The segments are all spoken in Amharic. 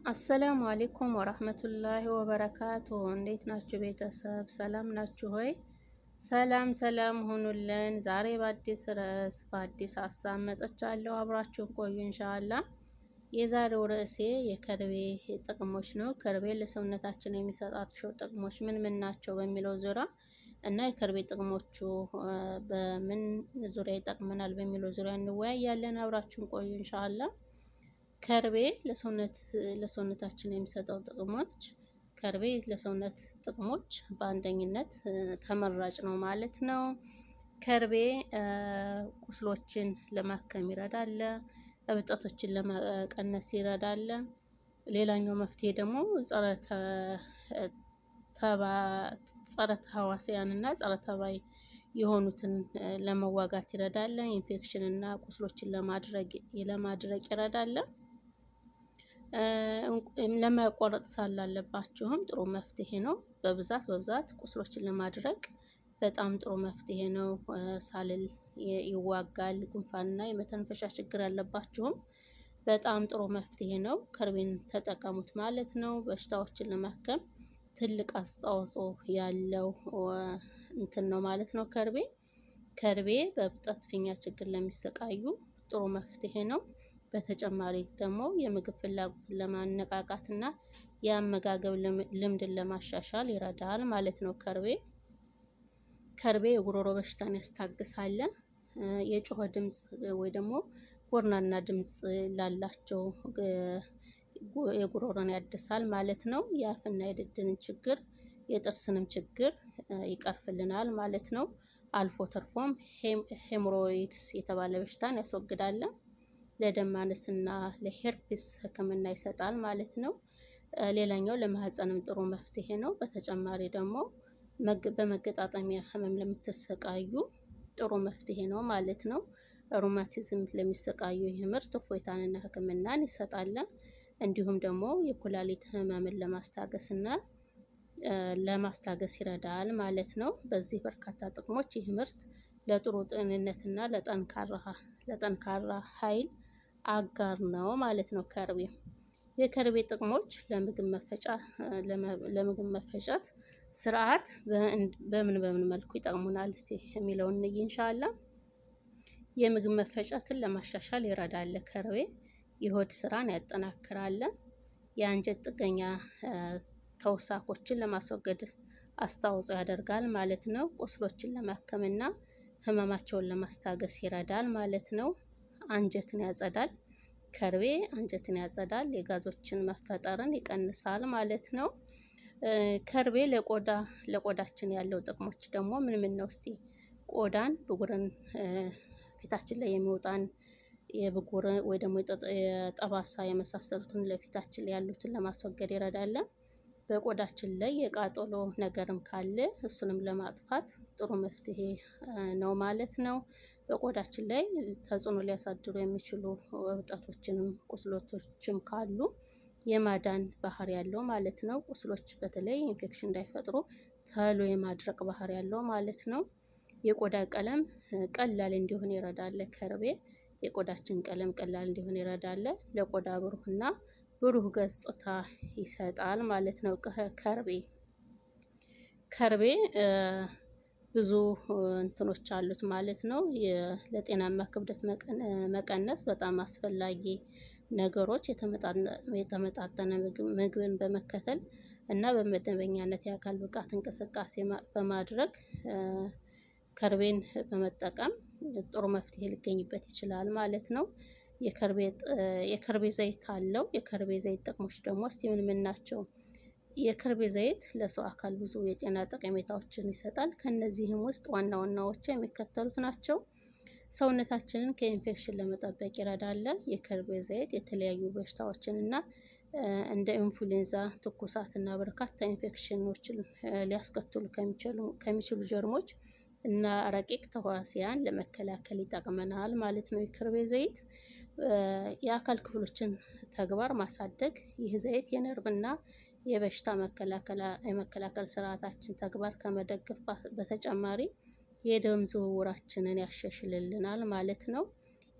አሰላሙ አሌይኩም ወራህመቱላሂ ወበረካቱ። እንዴት ናችሁ ቤተሰብ? ሰላም ናችሁ ሆይ? ሰላም ሰላም ሁኑልን። ዛሬ በአዲስ ርዕስ በአዲስ ሀሳብ መጥቻለሁ። አብራችሁን ቆዩ እንሻላ። የዛሬው ርዕሴ የከርቤ ጥቅሞች ነው። ከርቤ ለሰውነታችን የሚሰጣቸው ጥቅሞች ምን ምን ናቸው በሚለው ዙሪያ እና የከርቤ ጥቅሞቹ በምን ዙሪያ ይጠቅመናል በሚለው ዙሪያ እንወያያለን። አብራችሁን ቆዩ እንሻላ። ከርቤ ለሰውነታችን የሚሰጠው ጥቅሞች ከርቤ ለሰውነት ጥቅሞች በአንደኝነት ተመራጭ ነው ማለት ነው። ከርቤ ቁስሎችን ለማከም ይረዳል። እብጠቶችን ለመቀነስ ይረዳል። ሌላኛው መፍትሄ ደግሞ ጸረ ተህዋሲያን እና ጸረ ተባይ የሆኑትን ለመዋጋት ይረዳል። ኢንፌክሽን እና ቁስሎችን ለማድረቅ ይረዳል። ለማያቋረጥ ሳል ላለባችሁም ጥሩ መፍትሄ ነው። በብዛት ቁስሎችን ለማድረቅ በጣም ጥሩ መፍትሄ ነው። ሳልል ይዋጋል። ጉንፋንና የመተንፈሻ ችግር ያለባችሁም በጣም ጥሩ መፍትሄ ነው። ከርቤን ተጠቀሙት ማለት ነው። በሽታዎችን ለማከም ትልቅ አስተዋጽኦ ያለው እንትን ነው ማለት ነው። ከርቤ በእብጠት ፊኛ ችግር ለሚሰቃዩ ጥሩ መፍትሄ ነው። በተጨማሪ ደግሞ የምግብ ፍላጎትን ለማነቃቃት እና የአመጋገብ ልምድን ለማሻሻል ይረዳል ማለት ነው። ከርቤ የጉሮሮ በሽታን ያስታግሳል። የጮኸ ድምፅ ወይ ደግሞ ጎርናና ድምፅ ላላቸው የጉሮሮን ያድሳል ማለት ነው። የአፍና የድድንን ችግር የጥርስንም ችግር ይቀርፍልናል ማለት ነው። አልፎ ተርፎም ሄሞሮይድስ የተባለ በሽታን ያስወግዳል። ለደም ማነስና ለሄርፒስ ሕክምና ይሰጣል ማለት ነው። ሌላኛው ለማህፀንም ጥሩ መፍትሄ ነው። በተጨማሪ ደግሞ በመገጣጠሚያ ህመም ለምትሰቃዩ ጥሩ መፍትሄ ነው ማለት ነው። ሩማቲዝም ለሚሰቃዩ ይህ ምርት እፎይታንና ሕክምናን ይሰጣል። እንዲሁም ደግሞ የኩላሊት ህመምን ለማስታገስ ይረዳል ማለት ነው። በዚህ በርካታ ጥቅሞች ይህ ምርት ለጥሩ ጤንነትና ለጠንካራ ኃይል አጋር ነው ማለት ነው። የከርቤ ጥቅሞች ለምግብ መፈጨት ስርዓት በምን መልኩ ይጠቅሙናል እስቲ የሚለውን እንይ ኢንሻአላ። የምግብ መፈጨትን ለማሻሻል ይረዳል። ከርቤ የሆድ ስራን ያጠናክራል። የአንጀት ጥገኛ ተውሳኮችን ለማስወገድ አስተዋጽኦ ያደርጋል ማለት ነው። ቁስሎችን ለማከምና ህመማቸውን ለማስታገስ ይረዳል ማለት ነው። አንጀትን ያጸዳል። ከርቤ አንጀትን ያጸዳል። የጋዞችን መፈጠርን ይቀንሳል ማለት ነው። ከርቤ ለቆዳችን ያለው ጥቅሞች ደግሞ ምን ነው እስቲ? ቆዳን ብጉርን ፊታችን ላይ የሚወጣን የብጉር ወይ ደግሞ የጠባሳ የመሳሰሉትን ለፊታችን ላይ ያሉትን ለማስወገድ ይረዳል። በቆዳችን ላይ የቃጠሎ ነገርም ካለ እሱንም ለማጥፋት ጥሩ መፍትሄ ነው ማለት ነው። በቆዳችን ላይ ተጽዕኖ ሊያሳድሩ የሚችሉ እብጠቶችንም ቁስሎችም ካሉ የማዳን ባህሪ ያለው ማለት ነው። ቁስሎች በተለይ ኢንፌክሽን እንዳይፈጥሩ ተሎ የማድረቅ ባህሪ ያለው ማለት ነው። የቆዳ ቀለም ቀላል እንዲሆን ይረዳል። ከርቤ የቆዳችን ቀለም ቀላል እንዲሆን ይረዳል። ለቆዳ ብሩህ ገጽታ ይሰጣል ማለት ነው። ከርቤ ብዙ እንትኖች አሉት ማለት ነው። ለጤናማ ክብደት መቀነስ በጣም አስፈላጊ ነገሮች የተመጣጠነ ምግብን በመከተል እና በመደበኛነት የአካል ብቃት እንቅስቃሴ በማድረግ ከርቤን በመጠቀም ጥሩ መፍትሄ ሊገኝበት ይችላል ማለት ነው። የከርቤ ዘይት አለው። የከርቤ ዘይት ጥቅሞች ደግሞ እስቲ ምን ናቸው? የከርቤ ዘይት ለሰው አካል ብዙ የጤና ጠቀሜታዎችን ይሰጣል። ከነዚህም ውስጥ ዋና ዋናዎቹ የሚከተሉት ናቸው። ሰውነታችንን ከኢንፌክሽን ለመጠበቅ ይረዳል። የከርቤ ዘይት የተለያዩ በሽታዎችን እና እንደ ኢንፍሉዌንዛ፣ ትኩሳት እና በርካታ ኢንፌክሽኖችን ሊያስከትሉ ከሚችሉ ጀርሞች እና ረቂቅ ተህዋሲያን ለመከላከል ይጠቅመናል ማለት ነው። የከርቤ ዘይት የአካል ክፍሎችን ተግባር ማሳደግ። ይህ ዘይት የነርቭና የበሽታ የመከላከል ስርዓታችን ተግባር ከመደገፍ በተጨማሪ የደም ዝውውራችንን ያሻሽልልናል ማለት ነው።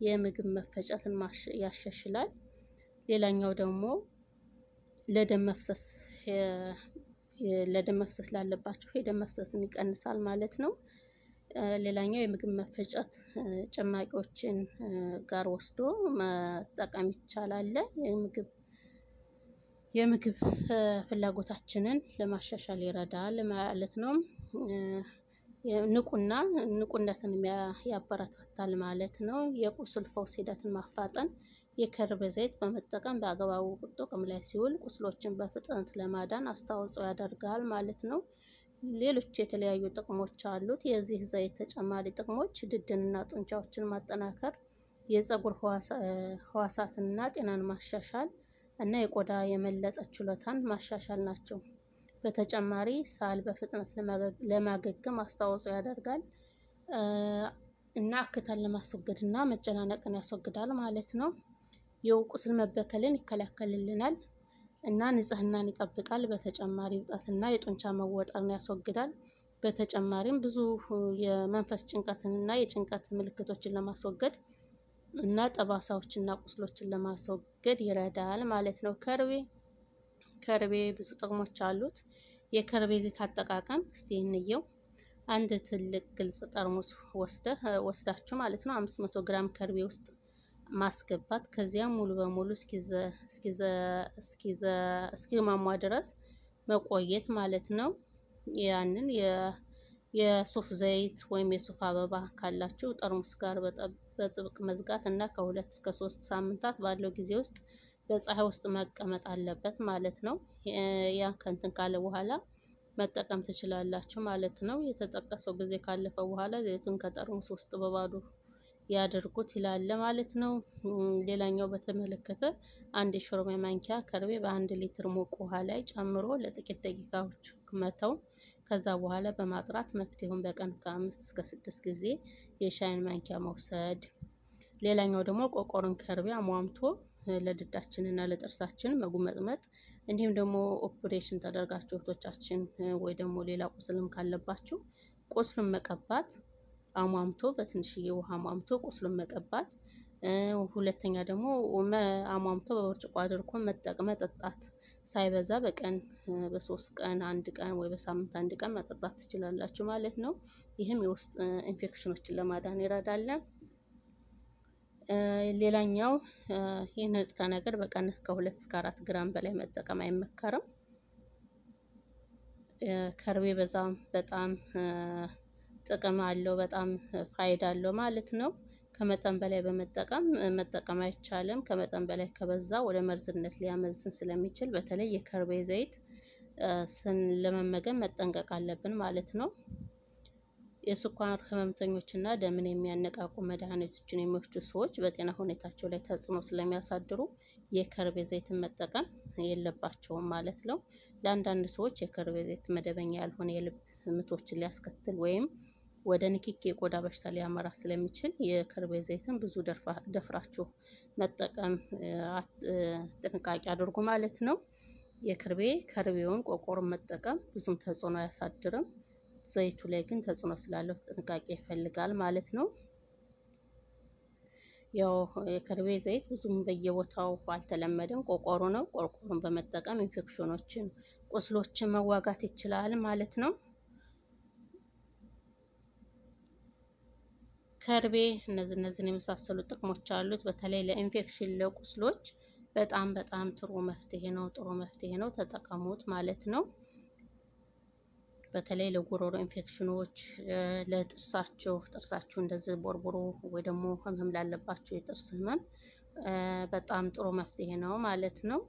የምግብ መፈጨትን ያሻሽላል። ሌላኛው ደግሞ ለደም መፍሰስ ለደም መፍሰስ ላለባችሁ የደም መፍሰስን ይቀንሳል ማለት ነው። ሌላኛው የምግብ መፈጨት ጭማቂዎችን ጋር ወስዶ መጠቀም ይቻላል። የምግብ ፍላጎታችንን ለማሻሻል ይረዳል ማለት ነው። ንቁነትን ያበረታታል ማለት ነው። የቁስል ፈውስ ሂደትን ማፋጠን የከርቤ ዘይት በመጠቀም በአግባቡ ጥቅም ላይ ሲውል ቁስሎችን በፍጥነት ለማዳን አስተዋጽኦ ያደርጋል ማለት ነው። ሌሎች የተለያዩ ጥቅሞች አሉት። የዚህ ዘይት ተጨማሪ ጥቅሞች ድድንና ጡንቻዎችን ማጠናከር፣ የፀጉር ህዋሳትንና ጤናን ማሻሻል እና የቆዳ የመለጠ ችሎታን ማሻሻል ናቸው። በተጨማሪ ሳል በፍጥነት ለማገገም አስተዋጽኦ ያደርጋል እና እክታን ለማስወገድ እና መጨናነቅን ያስወግዳል ማለት ነው። የቁስል መበከልን ይከላከልልናል እና ንጽህናን ይጠብቃል። በተጨማሪ ውጥረትና የጡንቻ መወጠርን ያስወግዳል። በተጨማሪም ብዙ የመንፈስ ጭንቀትንና የጭንቀት ምልክቶችን ለማስወገድ እና ጠባሳዎችና ቁስሎችን ለማስወገድ ይረዳል ማለት ነው። ከርቤ ብዙ ጥቅሞች አሉት። የከርቤ ዘይት አጠቃቀም እስቲ እንየው። አንድ ትልቅ ግልጽ ጠርሙስ ወስዳችሁ ማለት ነው 500 ግራም ከርቤ ውስጥ ማስገባት፣ ከዚያም ሙሉ በሙሉ እስኪማሟ ድረስ መቆየት ማለት ነው። ያንን የሱፍ ዘይት ወይም የሱፍ አበባ ካላችሁ ጠርሙስ ጋር በጥብቅ መዝጋት እና ከ2 እስከ 3 ሳምንታት ባለው ጊዜ ውስጥ በፀሐይ ውስጥ መቀመጥ አለበት ማለት ነው። ያ ከእንትን ካለ በኋላ መጠቀም ትችላላችሁ ማለት ነው። የተጠቀሰው ጊዜ ካለፈ በኋላ ዘይቱን ከጠርሙስ ውስጥ በባዶ ያደርጉት ይላል ማለት ነው። ሌላኛው በተመለከተ አንድ የሾርባ ማንኪያ ከርቤ በ1 ሊትር ሙቅ ውሃ ላይ ጨምሮ ለጥቂት ደቂቃዎች መተው። ከዛ በኋላ በማጥራት መፍትሄውን በቀን ከ5 እስከ 6 ጊዜ የሻይን ማንኪያ መውሰድ። ሌላኛው ደግሞ ቆቆርን ከርቤ አሟምቶ ለድዳችን እና ለጥርሳችን መጉመጥመጥ። እንዲሁም ደግሞ ኦፕሬሽን ተደርጋችሁ እህቶቻችን ወይ ደግሞ ሌላ ቁስልም ካለባችሁ ቁስሉን መቀባት አሟምቶ በትንሽዬ ውሃ አሟምቶ ቁስሉን መቀባት። ሁለተኛ ደግሞ አሟምቶ በብርጭቆ አድርጎ መጠጣት፣ ሳይበዛ በቀን በ3 ቀን 1 ቀን ወይ በሳምንት 1 ቀን መጠጣት ትችላላችሁ ማለት ነው። ይህም የውስጥ ኢንፌክሽኖችን ለማዳን ይረዳል። ሌላኛው ይህ ንጥረ ነገር በቀን ከ2 እስከ 4 ግራም በላይ መጠቀም አይመከርም። ከርቤ በጣም ጥቅም አለው፣ በጣም ፋይዳ አለው ማለት ነው። ከመጠን በላይ መጠቀም አይቻልም። ከመጠን በላይ ከበዛ ወደ መርዝነት ሊያመዝን ስለሚችል በተለይ የከርቤ ዘይት ለመመገብ መጠንቀቅ አለብን ማለት ነው። የስኳር ህመምተኞች እና ደምን የሚያነቃቁ መድኃኒቶችን የሚወስዱ ሰዎች በጤና ሁኔታቸው ላይ ተጽዕኖ ስለሚያሳድሩ የከርቤ ዘይትን መጠቀም የለባቸውም ማለት ነው። ለአንዳንድ ሰዎች የከርቤ ዘይት መደበኛ ያልሆነ የልብ ምቶችን ሊያስከትል ወይም ወደ ንክኪ የቆዳ በሽታ ሊያመራ ስለሚችል የከርቤ ዘይትን ብዙ ደፍራችሁ መጠቀም ጥንቃቄ አድርጉ ማለት ነው። ከርቤውን ቆቆሩን መጠቀም ብዙም ተጽዕኖ አያሳድርም። ዘይቱ ላይ ግን ተጽዕኖ ስላለው ጥንቃቄ ይፈልጋል ማለት ነው። ያው የከርቤ ዘይት ብዙም በየቦታው አልተለመደም። ቆቆሩ ነው። ቆቆሩን በመጠቀም ኢንፌክሽኖችን፣ ቁስሎችን መዋጋት ይችላል ማለት ነው። ከርቤ እነዚህን የመሳሰሉ ጥቅሞች አሉት። በተለይ ለኢንፌክሽን፣ ለቁስሎች በጣም ጥሩ መፍትሄ ነው። ተጠቀሙት ማለት ነው። በተለይ ለጉሮሮ ኢንፌክሽኖች፣ ጥርሳችሁ እንደዚህ ቦርቦሮ ወይ ደግሞ ህመም ላለባቸው የጥርስ ህመም በጣም ጥሩ መፍትሄ ነው ማለት ነው።